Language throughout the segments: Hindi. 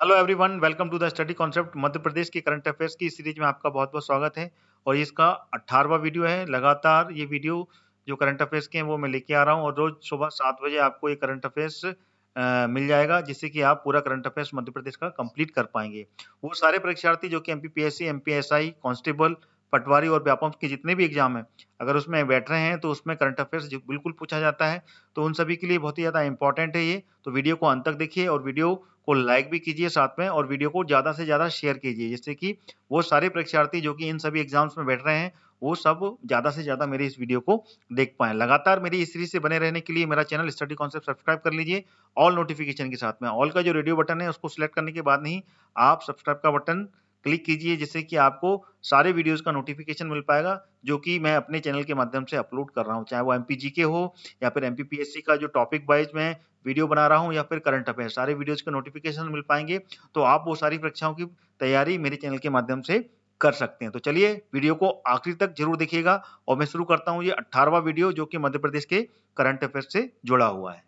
Hello everyone, welcome to the study concept. Madhya Pradesh की करंट अफेयर्स की सीरीज में आपका बहुत बहुत स्वागत है और ये इसका 18वां वीडियो है। लगातार ये वीडियो जो करंट अफेयर्स के हैं वो मैं लेके आ रहा हूँ और रोज सुबह 7 बजे आपको ये करंट अफेयर्स मिल जाएगा, जिससे कि आप पूरा करंट अफेयर्स मध्य प्रदेश का कंप्लीट कर पाएंगे। वो सारे परीक्षार्थी जो कि एमपीपीएससी, एमपीएसआई, कांस्टेबल, पटवारी और व्यापम के जितने भी एग्जाम है, अगर उसमें बैठ रहे हैं तो उसमें करंट अफेयर्स बिल्कुल पूछा जाता है, तो उन सभी के लिए बहुत ही ज्यादा इंपॉर्टेंट है ये। तो वीडियो को अंत तक देखिए और वीडियो को लाइक भी कीजिए साथ में, और वीडियो को ज़्यादा से ज़्यादा शेयर कीजिए, जिससे कि वो सारे परीक्षार्थी जो कि इन सभी एग्जाम्स में बैठ रहे हैं वो सब ज़्यादा से ज़्यादा मेरे इस वीडियो को देख पाएँ। लगातार मेरी इस सीरीज से बने रहने के लिए मेरा चैनल स्टडी कॉन्सेप्ट सब्सक्राइब कर लीजिए ऑल नोटिफिकेशन के साथ में। ऑल का जो रेडियो बटन है उसको सिलेक्ट करने के बाद नहीं आप सब्सक्राइब का बटन क्लिक कीजिए, जिससे कि आपको सारे वीडियोस का नोटिफिकेशन मिल पाएगा जो कि मैं अपने चैनल के माध्यम से अपलोड कर रहा हूँ, चाहे वो एमपीजीके हो या फिर एमपीपीएससी का जो टॉपिक वाइज मैं वीडियो बना रहा हूँ या फिर करंट अफेयर, सारे वीडियोस के नोटिफिकेशन मिल पाएंगे। तो आप वो सारी परीक्षाओं की तैयारी मेरे चैनल के माध्यम से कर सकते हैं। तो चलिए वीडियो को आखिरी तक जरूर देखिएगा और मैं शुरू करता हूँ ये 18वां वीडियो जो कि मध्य प्रदेश के करंट अफेयर से जुड़ा हुआ है।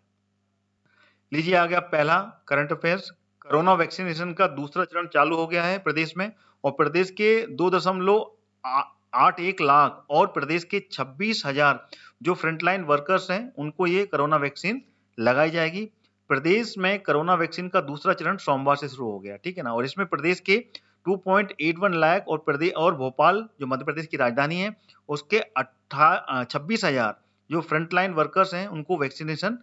लीजिए आ गया पहला करंट अफेयर्स। कोरोना वैक्सीनेशन का दूसरा चरण चालू हो गया है प्रदेश में और प्रदेश के 2.81 लाख और प्रदेश के 26,000 जो फ्रंटलाइन वर्कर्स हैं उनको ये कोरोना वैक्सीन लगाई जाएगी। प्रदेश में कोरोना वैक्सीन का दूसरा चरण सोमवार से शुरू हो गया, ठीक है ना। और इसमें प्रदेश के 2.81 लाख और प्रदेश और भोपाल जो मध्य प्रदेश की राजधानी है उसके 26,000 जो फ्रंटलाइन वर्कर्स हैं उनको वैक्सीनेशन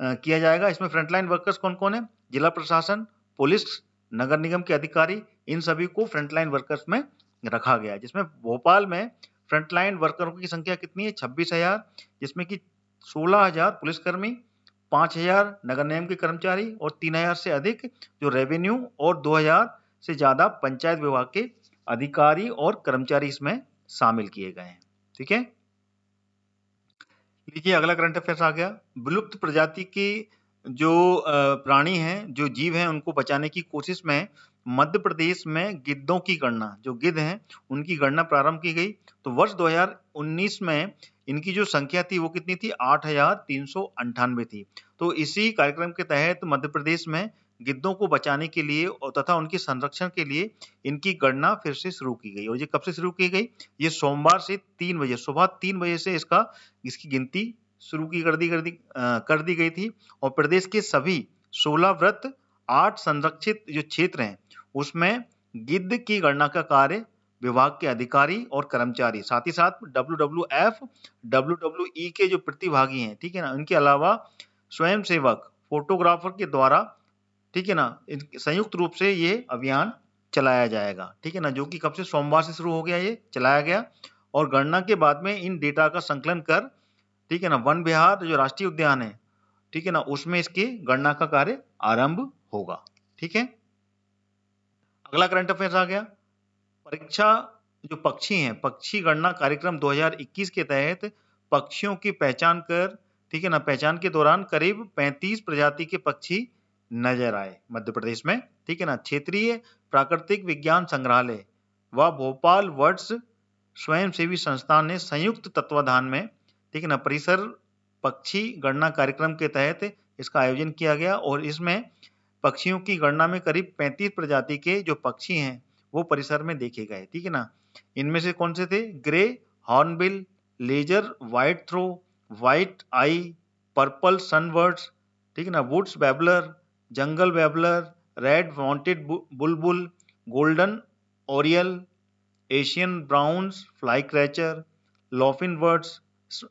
किया जाएगा। इसमें फ्रंटलाइन वर्कर्स कौन कौन है? जिला प्रशासन, पुलिस, नगर निगम के अधिकारी, इन सभी को फ्रंटलाइन वर्कर्स में रखा गया है। जिसमें भोपाल में फ्रंटलाइन वर्करों की संख्या कितनी है? 26,000, जिसमें कि 16,000 पुलिसकर्मी, 5,000 नगर निगम के कर्मचारी और 3,000 से अधिक जो रेवेन्यू और 2,000 से ज्यादा पंचायत विभाग के अधिकारी और कर्मचारी इसमें शामिल किए गए हैं, ठीक है। लीजिए अगला करंट अफेयर्स आ गया। विलुप्त प्रजाति की जो प्राणी हैं, जो जीव हैं, उनको बचाने की कोशिश में मध्य प्रदेश में गिद्धों की गणना, जो गिद्ध हैं उनकी गणना प्रारंभ की गई। तो वर्ष 2019 में इनकी जो संख्या थी वो कितनी थी? 8,398 थी। तो इसी कार्यक्रम के तहत मध्य प्रदेश में गिद्धों को बचाने के लिए और तथा उनके संरक्षण के लिए इनकी गणना फिर से शुरू की गई। और ये कब से शुरू की गई? ये सोमवार से 3 बजे, सुबह 3 बजे से इसकी गिनती शुरू कर दी गई थी। और प्रदेश के सभी 16 व्रत, 8 संरक्षित जो क्षेत्र हैं उसमें गिद्ध की गणना का कार्य विभाग के अधिकारी और कर्मचारी, साथ ही साथ WWF, WWE के जो प्रतिभागी हैं, ठीक है ना, इनके अलावा स्वयंसेवक, फोटोग्राफर के द्वारा, ठीक है ना, संयुक्त रूप से ये अभियान चलाया जाएगा, ठीक है ना, जो कि कब से? सोमवार से शुरू हो गया, ये चलाया गया। और गणना के बाद में इन डेटा का संकलन कर, ठीक है ना, वन विहार जो राष्ट्रीय उद्यान है, ठीक है ना, उसमें इसकी गणना का कार्य आरंभ होगा, ठीक है। अगला करंट अफेयर्स आ गया। परीक्षा जो पक्षी हैं, पक्षी गणना कार्यक्रम 2021 के तहत पक्षियों की पहचान कर, ठीक है ना, पहचान के दौरान करीब 35 प्रजाति के पक्षी नजर आए मध्य प्रदेश में, ठीक है ना। क्षेत्रीय प्राकृतिक विज्ञान संग्रहालय व भोपाल वर्ड्स स्वयंसेवी संस्थान ने संयुक्त तत्वाधान में, ठीक है ना, परिसर पक्षी गणना कार्यक्रम के तहत इसका आयोजन किया गया। और इसमें पक्षियों की गणना में करीब 35 प्रजाति के जो पक्षी हैं वो परिसर में देखे गए, ठीक है ना। इनमें से कौन से थे? Grey hornbill, lesser white throat, white eye, purple sunbirds, ठीक है ना, woods babbler, jungle babbler, red mounted bulbul, golden oriole, Asian browns flycatcher, लॉफिन बर्ड्स,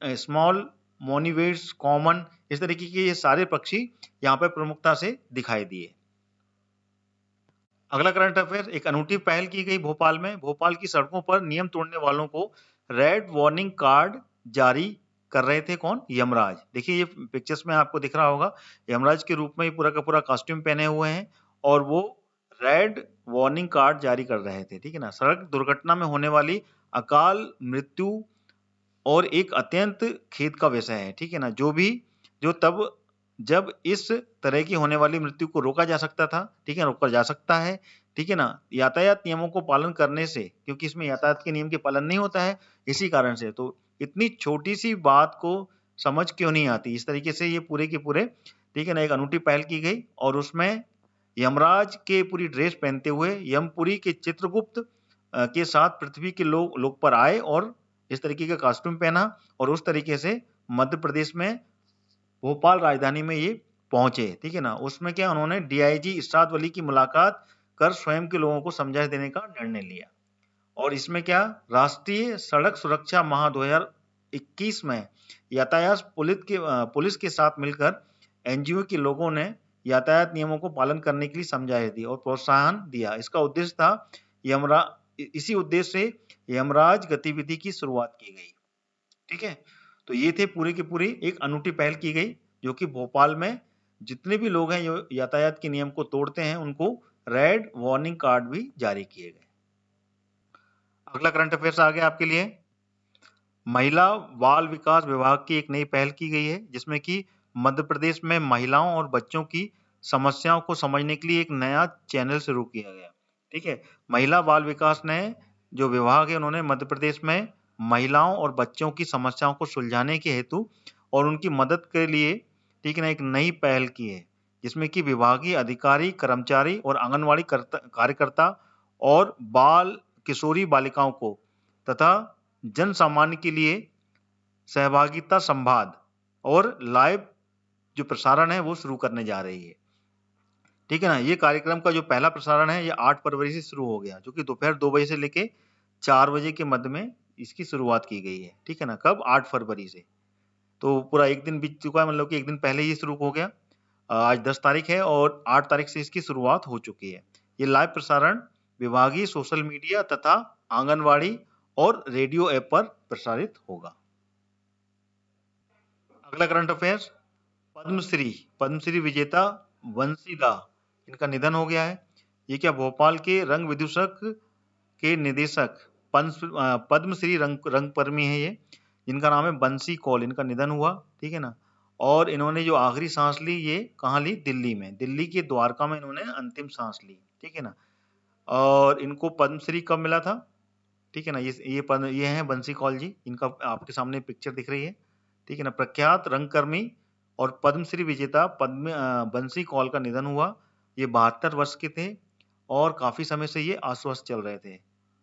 स्मॉल मोनिवेट्स कॉमन, इस तरीके के ये सारे पक्षी यहाँ पर प्रमुखता से दिखाई दिए। अगला करंट अफेयर, एक अनूठी पहल की गई भोपाल में। भोपाल की सड़कों पर नियम तोड़ने वालों को रेड वार्निंग कार्ड जारी कर रहे थे कौन? यमराज। देखिए ये पिक्चर्स में आपको दिख रहा होगा, यमराज के रूप में ये पूरा का पूरा कॉस्ट्यूम पहने हुए हैं और वो रेड वार्निंग कार्ड जारी कर रहे थे, ठीक है ना। सड़क दुर्घटना में होने वाली अकाल मृत्यु और एक अत्यंत खेद का विषय है, ठीक है ना, जब इस तरह की होने वाली मृत्यु को रोका जा सकता था, ठीक है, रोका जा सकता है, ठीक है ना, यातायात नियमों को पालन करने से, क्योंकि इसमें यातायात के नियम के पालन नहीं होता है, इसी कारण से। तो इतनी छोटी सी बात को समझ क्यों नहीं आती? इस तरीके से ये पूरे के पूरे, ठीक है ना, एक अनूठी पहल की गई और उसमें यमराज के पूरी ड्रेस पहनते हुए यमपुरी के चित्रगुप्त के साथ पृथ्वी के लोक पर आए और इस तरीके का कॉस्ट्यूम पहना और उस तरीके से मध्य प्रदेश में भोपाल राजधानी में ये पहुंचे। ठीक है ना। उसमें क्या उन्होंने डीआईजी इशरात वली की मुलाकात कर स्वयं के लोगों को समझाइश देने का निर्णय लिया। और इसमें क्या राष्ट्रीय सड़क सुरक्षा माह 2021 में यातायात पुलिस के साथ मिलकर एनजीओ के लोगों ने यातायात नियमों को पालन करने के लिए समझाइश दी और प्रोत्साहन दिया। इसका उद्देश्य था इसी उद्देश्य से यमराज गतिविधि की शुरुआत की गई। ठीक है। तो ये थे पूरे के पूरे एक अनूठी पहल की गई जो कि भोपाल में जितने भी लोग हैं जो यातायात के नियम को तोड़ते हैं उनको रेड वार्निंग कार्ड भी जारी किए गए। अगला करंट अफेयर्स आ गया आपके लिए। महिला बाल विकास विभाग की एक नई पहल की गई है जिसमें कि मध्य प्रदेश में महिलाओं और बच्चों की समस्याओं को समझने के लिए एक नया चैनल शुरू किया गया। ठीक है। महिला बाल विकास ने जो विभाग है उन्होंने मध्य प्रदेश में महिलाओं और बच्चों की समस्याओं को सुलझाने के हेतु और उनकी मदद के लिए ठीक है ना एक नई पहल की है जिसमें कि विभागीय अधिकारी, कर्मचारी और आंगनवाड़ी कार्यकर्ता और बाल किशोरी बालिकाओं को तथा जन सामान्य के लिए सहभागिता संवाद और लाइव जो प्रसारण है वो शुरू करने जा रही है। ठीक है ना। ये कार्यक्रम का जो पहला प्रसारण है ये 8 फरवरी से शुरू हो गया जो कि दोपहर 2 बजे से लेके 4 बजे के मध्य में इसकी शुरुआत की गई है। ठीक है ना। कब? 8 फरवरी से। तो पूरा एक दिन बीत चुका है, मतलब कि एक दिन पहले ही शुरू हो गया। आज 10 तारीख है और 8 तारीख से इसकी शुरुआत हो चुकी है। ये लाइव प्रसारण विभागीय सोशल मीडिया तथा आंगनवाड़ी और रेडियो ऐप पर प्रसारित होगा। अगला करंट अफेयर्स, पद्मश्री विजेता वंशीदा इनका निधन हो गया है। ये क्या भोपाल के रंग विदूषक के निदेशक पद्मश्री रंगकर्मी है ये, जिनका नाम है बंसी कौल, इनका निधन हुआ। ठीक है ना। और इन्होंने जो आखिरी सांस ली ये कहाँ ली? दिल्ली में, दिल्ली के द्वारका में इन्होंने अंतिम सांस ली। ठीक है ना। और इनको पद्मश्री कब मिला था? ठीक है ना। ये हैं बंसी कौल जी, इनका आपके सामने पिक्चर दिख रही है। ठीक है ना। प्रख्यात रंगकर्मी और पद्मश्री विजेता बंसी कौल का निधन हुआ। ये 72 वर्ष के थे और काफी समय से ये अस्वस्थ चल रहे थे।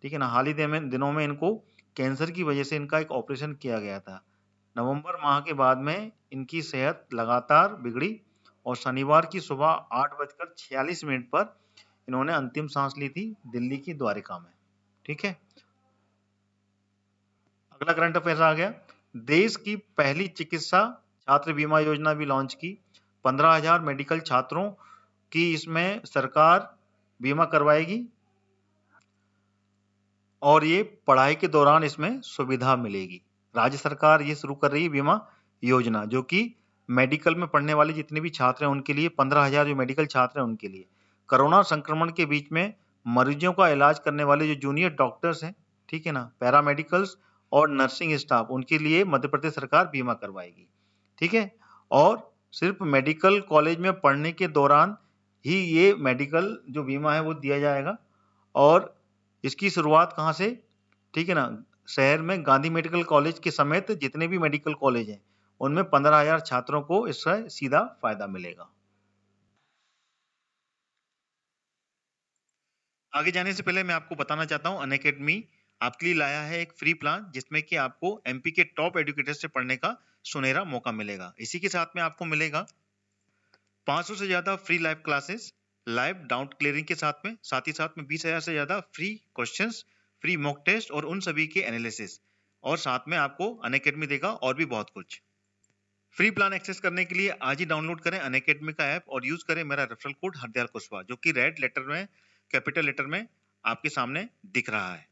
ठीक है ना। हाल ही दिनों में इनको कैंसर की वजह से इनका एक ऑपरेशन किया गया था। नवंबर माह के बाद में इनकी सेहत लगातार बिगड़ी और शनिवार की सुबह 8:46 पर इन्होंने अंतिम सांस ली थी दिल्ली की द्वारिका में। ठीक है। अगला करंट अफेयर आ गया। देश की पहली चिकित्सा छात्र बीमा योजना भी लॉन्च की। 15,000 मेडिकल छात्रों की इसमें सरकार बीमा करवाएगी और ये पढ़ाई के दौरान इसमें सुविधा मिलेगी। राज्य सरकार ये शुरू कर रही है बीमा योजना जो कि मेडिकल में पढ़ने वाले जितने भी छात्र हैं उनके लिए, 15,000 जो मेडिकल छात्र हैं उनके लिए। कोरोना संक्रमण के बीच में मरीजों का इलाज करने वाले जो जूनियर डॉक्टर्स हैं, ठीक है ना, पैरामेडिकल्स और नर्सिंग स्टाफ, उनके लिए मध्य प्रदेश सरकार बीमा करवाएगी। ठीक है। और सिर्फ मेडिकल कॉलेज में पढ़ने के दौरान ही ये मेडिकल जो बीमा है वो दिया जाएगा। और इसकी शुरुआत कहाँ से? ठीक है ना। शहर में गांधी मेडिकल कॉलेज के समेत जितने भी मेडिकल कॉलेज हैं उनमें 15,000 छात्रों को इससे सीधा फायदा मिलेगा। आगे जाने से पहले मैं आपको बताना चाहता हूं अनअकैडमी आपके लिए लाया है एक फ्री प्लान जिसमें कि आपको एमपी के टॉप एजुकेटर से पढ़ने का सुनहरा मौका मिलेगा। इसी के साथ में आपको मिलेगा 500 से ज्यादा free live classes, live doubt clearing के साथ ही साथ में 20,000 से ज्यादा free questions, free mock test और उन सभी के एनालिसिस, और साथ में आपको अनअकैडमी देगा और भी बहुत कुछ। फ्री प्लान एक्सेस करने के लिए आज ही डाउनलोड करें अनअकैडमी का ऐप और यूज करें मेरा रेफरल कोड हरदयाल कुशवाहा जो कि रेड लेटर में, कैपिटल लेटर में आपके सामने दिख रहा है।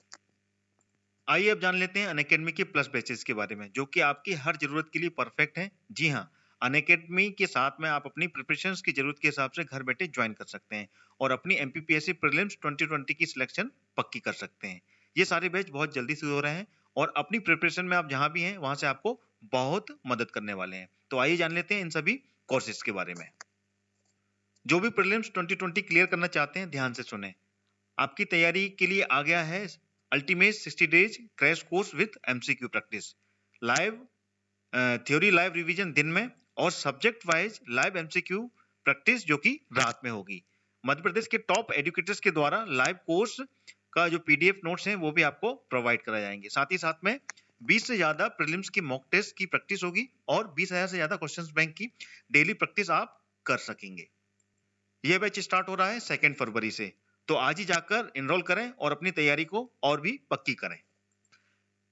आइए अब जान लेते हैं अनअकैडमी के प्लस बैचेस के बारे में जो कि आपकी हर जरूरत के लिए परफेक्ट है। जी हाँ, अनअकैडमी के साथ में आप अपनी प्रिपरेशंस की जरूरत के हिसाब से घर बैठे ज्वाइन कर सकते हैं और अपनी एमपीपीएससी प्रीलिम्स 2020 की सिलेक्शन पक्की कर सकते हैं। ये सारे बैच बहुत जल्दी शुरू हो रहे हैं और अपनी प्रिपरेशन में आप जहां भी हैं वहां से आपको बहुत मदद करने वाले हैं। तो आइए जान लेते हैं इन सभी कोर्सेज के बारे में। जो भी प्रीलिम्स 2020 क्लियर करना चाहते हैं ध्यान से सुने। आपकी तैयारी के लिए आ गया है ultimate 60 days crash course with MCQ practice, live theory live revision दिन में और subject wise live MCQ practice जो कि रात में होगी। मध्य प्रदेश के टॉप एजुकेटर्स के द्वारा लाइव कोर्स का जो पीडीएफ नोट्स हैं वो भी आपको प्रोवाइड कराए जाएंगे। साथ ही साथ में 20 से ज्यादा प्रीलिम्स की मॉक टेस्ट की प्रैक्टिस होगी और 20,000 से ज्यादा क्वेश्चंस बैंक की डेली प्रैक्टिस आप कर सकेंगे। यह बैच स्टार्ट हो रहा है 2 फरवरी से, तो आज ही जाकर एनरोल करें और अपनी तैयारी को और भी पक्की करें।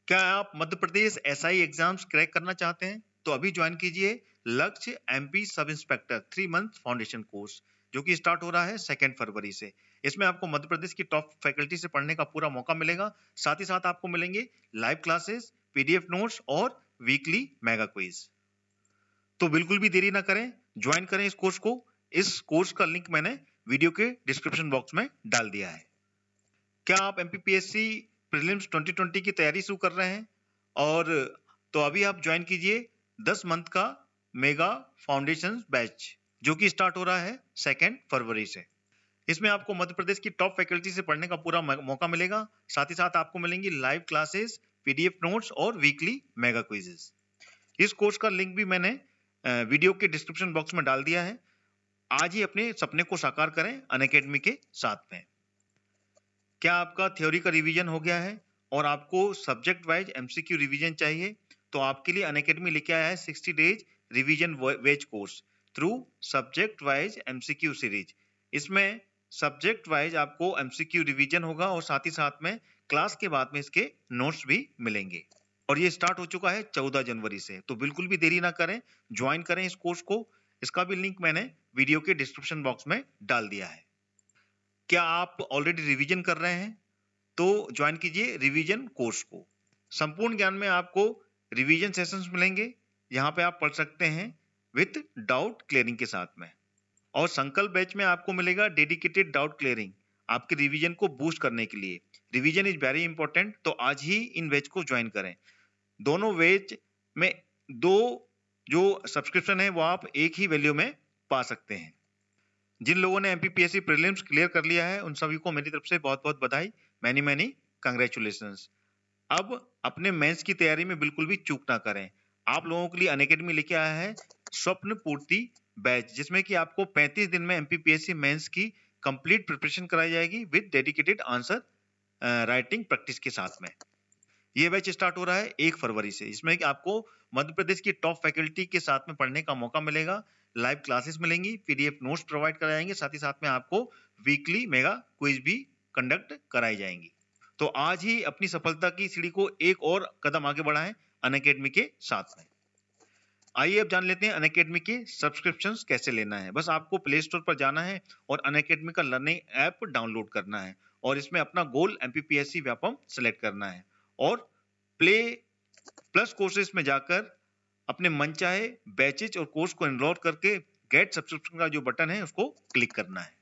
क्या आप Madhya Pradesh SI exams crack करना चाहते हैं तो अभी ज्वाइन कीजिए लक्ष्य MP sub inspector 3 month foundation course, जो कि स्टार्ट हो रहा है 2 फरवरी से। इसमें आपको मध्य प्रदेश की टॉप फैकल्टी से पढ़ने का पूरा मौका मिलेगा। साथ ही साथ आपको मिलेंगे लाइव क्लासेस, पीडीएफ नोट्स और वीकली मेगा क्विज। तो बिल्कुल भी देरी ना करें, ज्वाइन करें इस कोर्स को। इस कोर्स का लिंक मैंने वीडियो के डिस्क्रिप्शन बॉक्स में डाल दिया है। क्या आप एमपीपीएससी प्रीलिम्स 2020 की तैयारी शुरू कर रहे हैं और तो अभी आप ज्वाइन कीजिए 10 मंथ का मेगा फाउंडेशन बैच, जो कि स्टार्ट हो रहा है 2 फरवरी से। इसमें आपको मध्य प्रदेश की टॉप फैकल्टी से पढ़ने का पूरा मौका मिलेगा। साथ ही साथ आपको मिलेंगी लाइव क्लासेस, पीडीएफ नोट्स और वीकली मेगा क्विजेस। इस कोर्स का लिंक भी मैंने वीडियो के डिस्क्रिप्शन बॉक्स में डाल दिया है। आज ही अपने सपने को साकार करें अनअकैडमी के साथ में। क्या आपका थ्योरी का रिवीजन हो गया है और आपको सब्जेक्ट वाइज एमसीक्यू रिवीजन चाहिए, तो आपके लिए अनअकैडमी लेके आया है 60 days revision wise course through subject wise MCQ series. इसमें सब्जेक्ट वाइज आपको एमसीक्यू रिवीजन होगा और साथ ही साथ में क्लास के बाद में इसके नोट्स भी मिलेंगे। और ये स्टार्ट हो चुका है 14 जनवरी से, तो बिल्कुल भी देरी ना करें, ज्वाइन करें इस कोर्स को। इसका भी लिंक मैंने वीडियो के डिस्क्रिप्शन बॉक्स में डाल दिया है। क्या आप ऑलरेडी रिवीजन कर रहे हैं तो ज्वाइन कीजिए रिवीजन कोर्स को। संपूर्ण ज्ञान में आपको रिवीजन सेशंस मिलेंगे, यहाँ पे आप पढ़ सकते हैं विथ डाउट क्लियरिंग के साथ में। और संकल्प बैच में आपको मिलेगा डेडिकेटेड डाउट क्लियरिंग आपके रिवीजन को बूस्ट करने के लिए। रिवीजन इज वेरी इंपॉर्टेंट, तो आज ही इन बैच को ज्वाइन करें। दोनों बैच में 2 जो सब्सक्रिप्शन है वो आप एक ही वैल्यू में पा सकते हैं। जिन लोगों ने एमपीपीएससी प्रीलिम्स क्लियर कर लिया है उन सभी को मेरी तरफ से बहुत बहुत बधाई, मैनी कंग्रेचुलेशंस। अब अपने मेंस की तैयारी में बिल्कुल भी चूक ना करें। आप लोगों के लिए अनअकैडमी लेके आया है स्वप्न पूर्ति बैच, जिसमें कि आपको 35 दिन में एमपीपीएससी मेंस की कंप्लीट प्रिपरेशन कराई जाएगी with dedicated answer writing practice के साथ में। ये बैच स्टार्ट हो रहा है 1 फरवरी से। इसमें आपको मध्य प्रदेश की टॉप फैकल्टी के साथ में पढ़ने का मौका मिलेगा, लाइव क्लासेस मिलेंगी, पीडीएफ नोट्स प्रोवाइड कराए जाएंगे, साथ ही साथ में आपको वीकली मेगा क्विज भी कंडक्ट कराई जाएंगी। तो आज ही अपनी सफलता की सीढ़ी को एक और कदम आगे बढ़ाएं अनअकैडमी के साथ में। आइए अब जान लेते हैं अनअकैडमी के सब्सक्रिप्शंस कैसे लेना है। बस आपको प्ले स्टोर पर जाना है और अनअकैडमी का लर्निंग ऐप डाउनलोड करना है और इसमें अपना गोल एमपीपीएससी व्यापम सेलेक्ट करना है और प्ले प्लस कोर्सेज में जाकर अपने मनचाहे बैचेज और कोर्स को एनरोल करके गेट सब्सक्रिप्शन का जो बटन है उसको क्लिक करना है।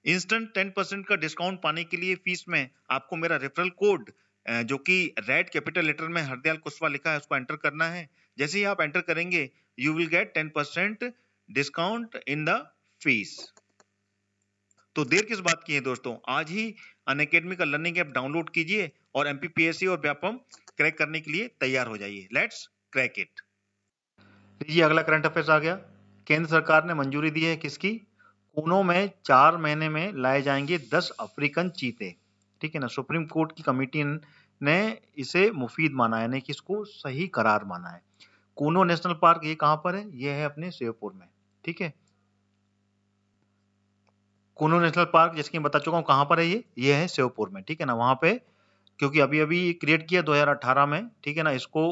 इंस्टेंट 10% का डिस्काउंट पाने के लिए फीस में आपको मेरा रेफरल कोड जो कि रेड कैपिटल लेटर में हरदयाल कुशवाहा लिखा है उसको एंटर करना है। जैसे ही आप एंटर करेंगे you will get 10% discount in the fees. तो देर किस बात की है दोस्तों, आज ही अनअकैडमी का लर्निंग ऐप डाउनलोड कीजिए और एमपीपीएससी और व्यापम क्रैक करने के लिए तैयार हो जाइए। Let's crack it. लीजिए अगला करंट अफेयर्स आ गया। केंद्र सरकार ने मंजूरी दी है किसकी? कूनो में 4 महीने में लाए जाएंगे 10 अफ्रीकन चीते। ठीक है ना, सुप्रीम कोर्ट की कमेटी ने इसे मुफीद माना है, यानी कि इसको सही करार माना है। कूनो नेशनल पार्क ये कहां पर है? ये है अपने श्योपुर में। ठीक है, कूनो नेशनल पार्क जैसे कि मैं बता चुका हूँ कहां पर है, ये है श्योपुर में। ठीक है ना, वहां पे क्योंकि अभी अभी क्रिएट किया 2018 में। ठीक है ना, इसको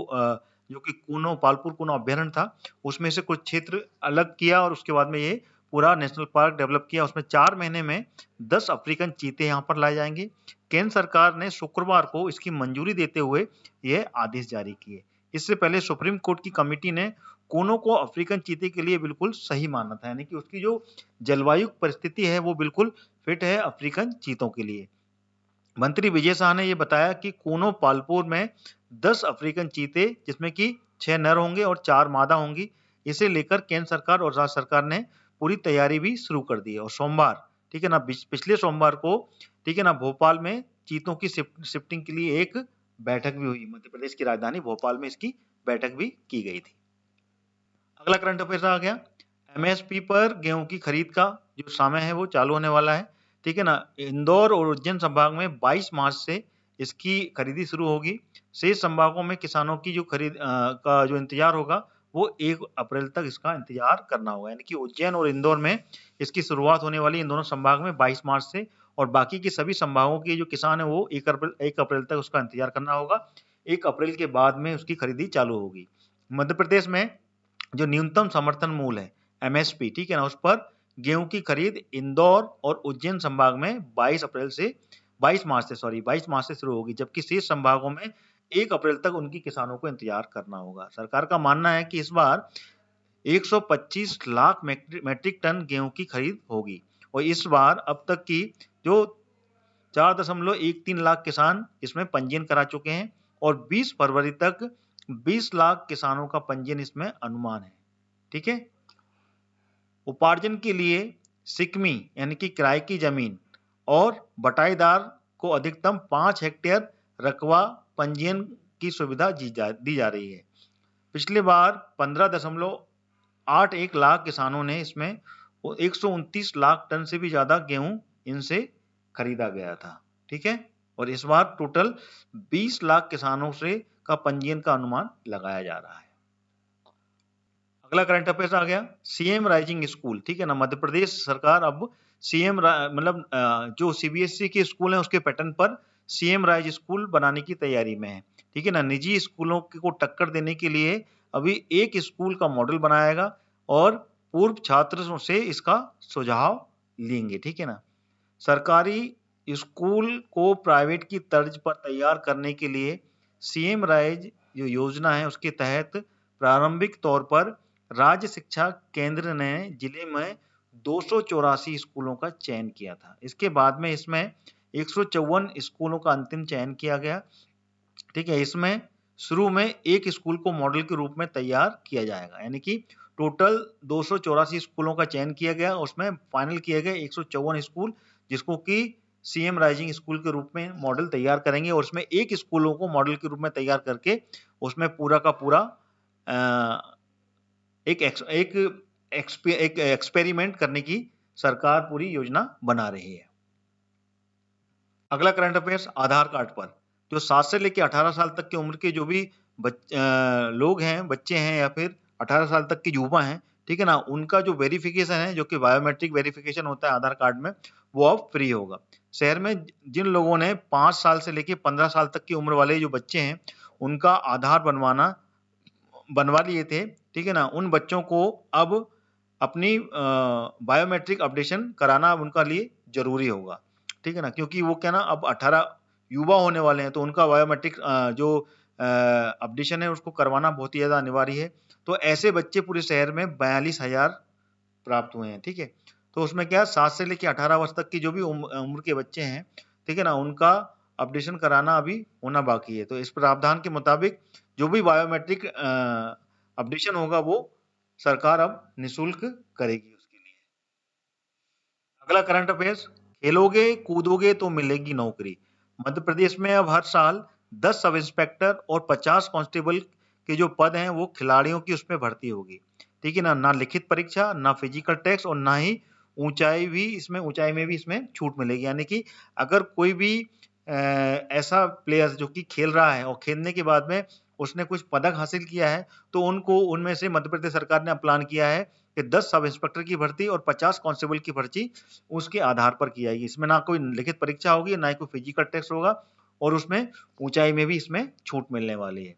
जो कि कूनो पालपुर कूनो अभ्यारण्य था उसमें से कुछ क्षेत्र अलग किया और उसके बाद में ये पूरा नेशनल पार्क डेवलप किया। उसमें 4 महीने में 10 अफ्रीकन चीते यहाँ पर लाए जाएंगे। केंद्र सरकार ने शुक्रवार को इसकी मंजूरी देते हुए यह आदेश जारी किए। इससे पहले सुप्रीम कोर्ट की कमेटी ने कूनो को अफ्रीकन चीते के लिए बिल्कुल सही माना था, यानी कि उसकी जो जलवायु परिस्थिति है वो बिल्कुल फिट है अफ्रीकन चीतों के लिए। मंत्री विजय शाह ने यह बताया कि कूनो पालपुर में 10 अफ्रीकन चीते जिसमें कि 6 नर होंगे और 4 मादा होंगी, इसे लेकर केंद्र सरकार और राज्य सरकार ने पूरी तैयारी भी शुरू कर दी है। और सोमवार, ठीक है ना, पिछले सोमवार को, ठीक है ना, भोपाल में चीतों की शिफ्टिंग के लिए एक बैठक भी हुई। मध्य प्रदेश की राजधानी भोपाल में इसकी बैठक भी की गई थी। अगला करंट अफेयर आ गया। एमएसपी पर गेहूं की खरीद का जो समय है वो चालू होने वाला है, ठीक है ना। इंदौर और उज्जैन संभाग में 22 मार्च से इसकी खरीदी शुरू होगी। शेष संभागों में किसानों की जो खरीद का जो इंतजार होगा वो 1 अप्रैल तक इसका इंतजार करना होगा। यानी कि उज्जैन और इंदौर में इसकी शुरुआत होने वाली इन दोनों संभाग में 22 मार्च से, और बाकी के सभी संभागों के जो किसान है वो 1 अप्रैल तक उसका इंतजार करना होगा। 1 अप्रैल के बाद में उसकी खरीदी चालू होगी। मध्य प्रदेश में जो न्यूनतम समर्थन मूल्य है एमएसपी, ठीक है ना, उस पर गेहूं की खरीद इंदौर और उज्जैन संभाग में 22 मार्च से शुरू होगी, जबकि शेष संभागों में 1 अप्रैल तक उनकी किसानों को इंतजार करना होगा। सरकार का मानना है कि इस बार 125 लाख मैट्रिक टन गेहूं की खरीद होगी, और इस बार अब तक की जो 4.13 लाख किसान इसमें पंजीयन करा चुके हैं, और 20 फरवरी तक 20 लाख किसानों का पंजीयन इसमें अनुमान है, ठीक है। उपार्जन के लिए सिकमी यानी कि किराए की जमीन और बटाईदार को अधिकतम 5 हेक्टेयर रकबा पंजीयन की सुविधा दी जा रही है। पिछले बार 15.81 लाख किसानों ने इसमें 129 लाख टन से भी ज्यादा गेहूं इनसे खरीदा गया था, ठीक है। और इस बार टोटल 20 लाख किसानों से का पंजीयन का अनुमान लगाया जा रहा है। अगला करंट अफेयर्स आ गया, सीएम राइजिंग स्कूल, ठीक है ना। मध्य प्रदेश सरकार अब सीएम मतलब जो सीबीएसई के स्कूल हैं उसके पैटर्न पर सीएम राइज स्कूल बनाने की तैयारी में है, ठीक है ना। निजी स्कूलों को टक्कर देने के लिए अभी एक स्कूल का मॉडल बनाएगा और पूर्व छात्र से इसका सुझाव लेंगे, ठीक है ना। सरकारी स्कूल को प्राइवेट की तर्ज पर तैयार करने के लिए सीएम राइज जो योजना है उसके तहत प्रारंभिक तौर पर राज्य शिक्षा केंद्र ने जिले में 284 स्कूलों का चयन किया था। इसके बाद में इसमें 154 स्कूलों का अंतिम चयन किया गया, ठीक है। इसमें शुरू में एक स्कूल को मॉडल के रूप में तैयार किया जाएगा, यानी कि टोटल 284 स्कूलों का चयन किया गया, उसमें फाइनल किए गए 154 स्कूल, जिसको कि सीएम राइजिंग स्कूल के रूप में मॉडल तैयार करेंगे, और उसमें एक स्कूलों को मॉडल के रूप में तैयार करके उसमें पूरा का पूरा एक एक्सपेरिमेंट करने की सरकार पूरी योजना बना रही है। अगला करंट अफेयर्स आधार कार्ड पर, जो 7 से लेकर 18 साल तक की उम्र के जो भी लोग हैं, बच्चे हैं या फिर 18 साल तक के युवा हैं, ठीक है ना, उनका जो वेरिफिकेशन है जो कि बायोमेट्रिक वेरिफिकेशन होता है आधार कार्ड में, वो अब फ्री होगा। शहर में जिन लोगों ने 5 साल से लेकर 15 साल तक की उम्र वाले जो बच्चे हैं उनका आधार बनवा लिए थे, ठीक है ना, उन बच्चों को अब अपनी बायोमेट्रिक अपडेशन कराना उनका लिए जरूरी होगा, ठीक है ना, क्योंकि वो क्या ना अब 18 युवा होने वाले हैं, तो उनका बायोमेट्रिक जो अपडेशन है उसको करवाना बहुत ही ज्यादा अनिवार्य है। तो ऐसे बच्चे पूरे शहर में 42,000 प्राप्त हुए हैं, ठीक है। तो उसमें क्या 7 से लेकर 18 वर्ष तक की जो भी उम्र के बच्चे हैं, ठीक है ना, उनका अपडेशन कराना अभी होना बाकी है। तो इस प्रावधान के मुताबिक जो भी बायोमेट्रिक अपडेशन होगा वो सरकार अब निःशुल्क करेगी उसके लिए। अगला करंट अफेयर्स, खेलोगे कूदोगे तो मिलेगी नौकरी। मध्य प्रदेश में अब हर साल 10 सब इंस्पेक्टर और 50 कांस्टेबल के जो पद हैं वो खिलाड़ियों की उसमें भर्ती होगी, ठीक है ना। ना लिखित परीक्षा, ना फिजिकल टेस्ट, और ना ही ऊंचाई में भी इसमें छूट मिलेगी। यानी कि अगर कोई भी ऐसा प्लेयर जो कि खेल रहा है और खेलने के बाद में उसने कुछ पदक हासिल किया है, तो उनको उनमें से मध्य प्रदेश सरकार ने प्लान किया है कि 10 सब इंस्पेक्टर की भर्ती और 50 कांस्टेबल की भर्ती उसके आधार पर की जाएगी। इसमें ना कोई लिखित परीक्षा होगी, ना ही कोई फिजिकल टेस्ट होगा, और उसमें ऊंचाई में भी इसमें छूट मिलने वाली है।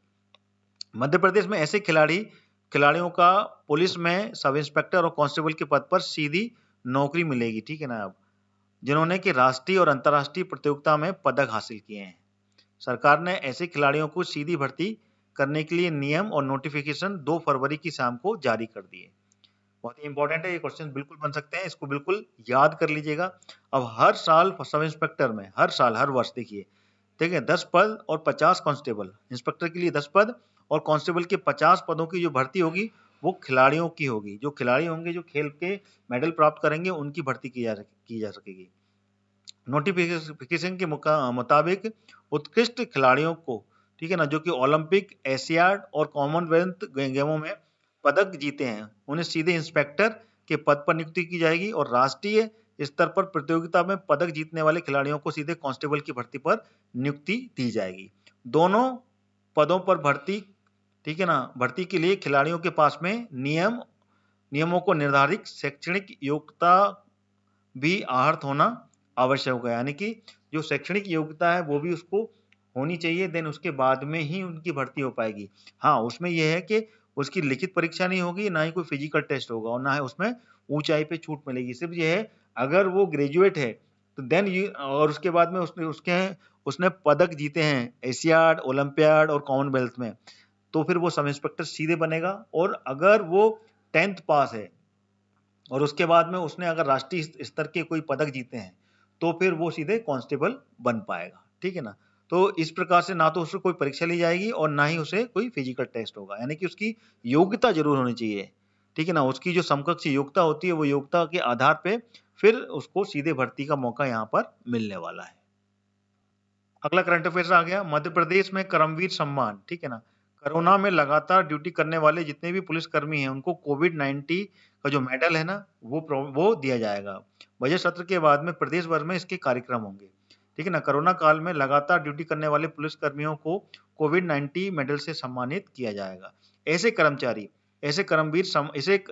मध्य प्रदेश में ऐसे खिलाड़ियों का पुलिस में सब इंस्पेक्टर और कांस्टेबल के पद पर सीधी नौकरी मिलेगी, ठीक है ना, अब जिन्होंने कि राष्ट्रीय और अंतर्राष्ट्रीय प्रतियोगिता में पदक हासिल किए हैं। सरकार ने ऐसे खिलाड़ियों को सीधी भर्ती करने के लिए नियम और नोटिफिकेशन 2 फरवरी की शाम को जारी कर दिए। बहुत ही इंपॉर्टेंट है, ये क्वेश्चन बिल्कुल बन सकते हैं, इसको बिल्कुल याद कर लीजिएगा। अब हर साल सब इंस्पेक्टर में हर वर्ष देखिए, ठीक है, 10 पद और 50 कांस्टेबल, इंस्पेक्टर के लिए 10 पद और कांस्टेबल के 50 पदों की जो भर्ती होगी वो खिलाड़ियों की होगी। जो खिलाड़ी होंगे जो खेल के मेडल प्राप्त करेंगे उनकी भर्ती की जा सकेगी। नोटिफिकेशन के मुताबिक उत्कृष्ट खिलाड़ियों को, ठीक है ना, जो कि ओलंपिक, एशियाड और कॉमनवेल्थ गेमों में पदक जीते हैं उन्हें सीधे इंस्पेक्टर के पद पर नियुक्ति की जाएगी और राष्ट्रीय स्तर पर प्रतियोगिता में पदक जीतने वाले खिलाड़ियों को सीधे कांस्टेबल की भर्ती पर नियुक्ति दी जाएगी। दोनों पदों पर भर्ती, ठीक है ना, भर्ती के लिए खिलाड़ियों के पास में नियमों को निर्धारित शैक्षणिक योग्यता भी आहर्त होना आवश्यक होगा, यानी कि जो शैक्षणिक योग्यता है वो भी उसको होनी चाहिए, देन उसके बाद में ही उनकी भर्ती हो पाएगी। हाँ, उसमें यह है कि उसकी लिखित परीक्षा नहीं होगी, ना ही कोई फिजिकल टेस्ट होगा और ना ही उसमें ऊंचाई पे छूट मिलेगी। सिर्फ यह है अगर वो ग्रेजुएट है तो देन ये, और उसके बाद में उसने पदक जीते हैं एशियाड, ओलंपियाड और कॉमनवेल्थ में, तो फिर वो सब इंस्पेक्टर सीधे बनेगा। और अगर वो 10th पास है और उसके बाद में उसने अगर राष्ट्रीय स्तर के कोई पदक जीते हैं तो फिर वो सीधे कांस्टेबल बन पाएगा, ठीक है ना। तो इस प्रकार से ना तो उससे कोई परीक्षा ली जाएगी और ना ही उसे कोई फिजिकल टेस्ट होगा, यानी कि उसकी योग्यता जरूर होनी चाहिए, ठीक है ना। उसकी जो समकक्ष योग्यता होती है वो योग्यता के आधार पे फिर उसको सीधे भर्ती का मौका यहाँ पर मिलने वाला है। अगला करंट अफेयर्स आ गया, मध्य प्रदेश में करमवीर सम्मान, ठीक है ना। कोरोना में लगातार ड्यूटी करने वाले जितने भी पुलिसकर्मी हैं उनको कोविड-19 का जो मेडल है ना वो दिया जाएगा। बजट सत्र के बाद में प्रदेश भर में इसके कार्यक्रम होंगे, ठीक है ना। कोरोना काल में लगातार ड्यूटी करने वाले पुलिसकर्मियों को कोविड-19 मेडल से सम्मानित किया जाएगा। ऐसे कर्मचारी, ऐसे करमवीर सम इसे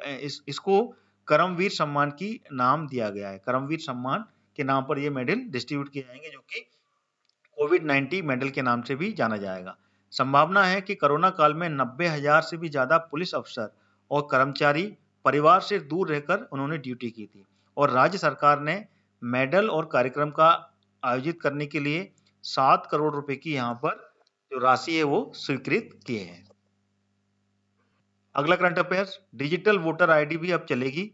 इसको करमवीर सम्मान की नाम दिया गया है। करमवीर सम्मान के नाम पर ये मेडल डिस्ट्रीब्यूट किए जाएंगे जो कि कोविड-19 मेडल के नाम से भी जाना जाएगा। संभावना है कि कोरोना काल में 90,000 से भी ज्यादा पुलिस अफसर और कर्मचारी परिवार से दूर रहकर उन्होंने ड्यूटी की थी और राज्य सरकार ने मेडल और कार्यक्रम का आयोजित करने के लिए 7 करोड़ रुपए की यहाँ पर जो राशि है वो स्वीकृत किए हैं। अगला current affairs, digital voter ID भी अब चलेगी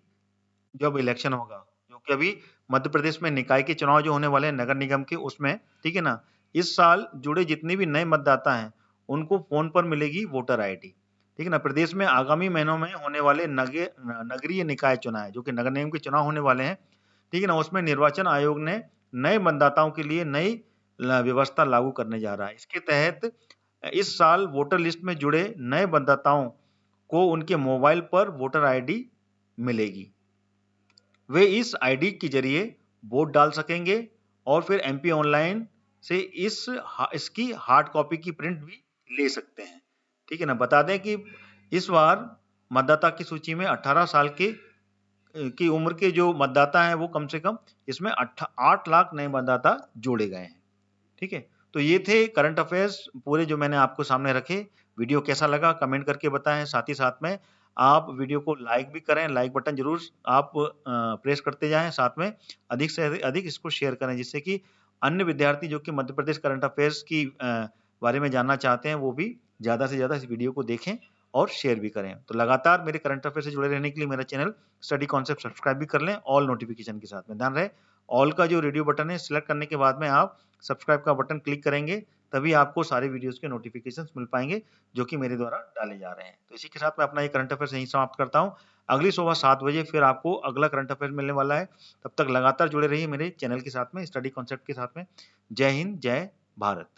जब इलेक्शन होगा, क्योंकि अभी मध्य प्रदेश में निकाय के चुनाव जो होने वाले हैं नगर निगम के, उसमें, ठीक है ना, इस साल जुड़े जितने भी नए मतदाता हैं उनको फोन पर मिलेगी वोटर आईडी, ठीक है ना। प्रदेश में आगामी महीनों में होने वाले नगरीय निकाय चुनाव जो कि नगर निगम के चुनाव होने वाले हैं, ठीक है ना, उसमें निर्वाचन आयोग ने नए मतदाताओं के लिए नई व्यवस्था लागू करने जा रहा है। इसके तहत इस साल वोटर लिस्ट में जुड़े नए मतदाताओं को उनके मोबाइल पर वोटर आईडी मिलेगी। वे इस आईडी के जरिए वोट डाल सकेंगे और फिर एमपी ऑनलाइन से इसकी हार्ड कॉपी की प्रिंट भी ले सकते हैं, ठीक है ना। बता दें कि इस बार मतदाता की सूची में 18 साल की उम्र के जो मतदाता हैं वो कम से कम इसमें 8 लाख नए मतदाता जोड़े गए हैं, ठीक है। तो ये थे करंट अफेयर्स पूरे जो मैंने आपको सामने रखे। वीडियो कैसा लगा कमेंट करके बताएं, साथ ही साथ में आप वीडियो को लाइक भी करें, लाइक बटन जरूर आप प्रेस करते जाएं, साथ में अधिक से अधिक इसको शेयर करें जिससे कि अन्य विद्यार्थी जो कि मध्य प्रदेश करंट अफेयर्स की बारे में जानना चाहते हैं वो भी ज़्यादा से ज़्यादा इस वीडियो को देखें और शेयर भी करें। तो लगातार मेरे करंट अफेयर से जुड़े रहने के लिए मेरा चैनल स्टडी कॉन्सेप्ट सब्सक्राइब भी कर लें ऑल नोटिफिकेशन के साथ में। ध्यान रहे ऑल का जो रेडियो बटन है सिलेक्ट करने के बाद में आप सब्सक्राइब का बटन क्लिक करेंगे तभी आपको सारे वीडियोस के नोटिफिकेशंस मिल पाएंगे जो कि मेरे द्वारा डाले जा रहे हैं। तो इसी के साथ मैं अपना ये करंट अफेयर्स यहीं समाप्त करता हूँ। अगली सुबह 7 बजे फिर आपको अगला करंट अफेयर मिलने वाला है। तब तक लगातार जुड़े रहिए मेरे चैनल के साथ में, स्टडी कॉन्सेप्ट के साथ में। जय हिंद, जय भारत।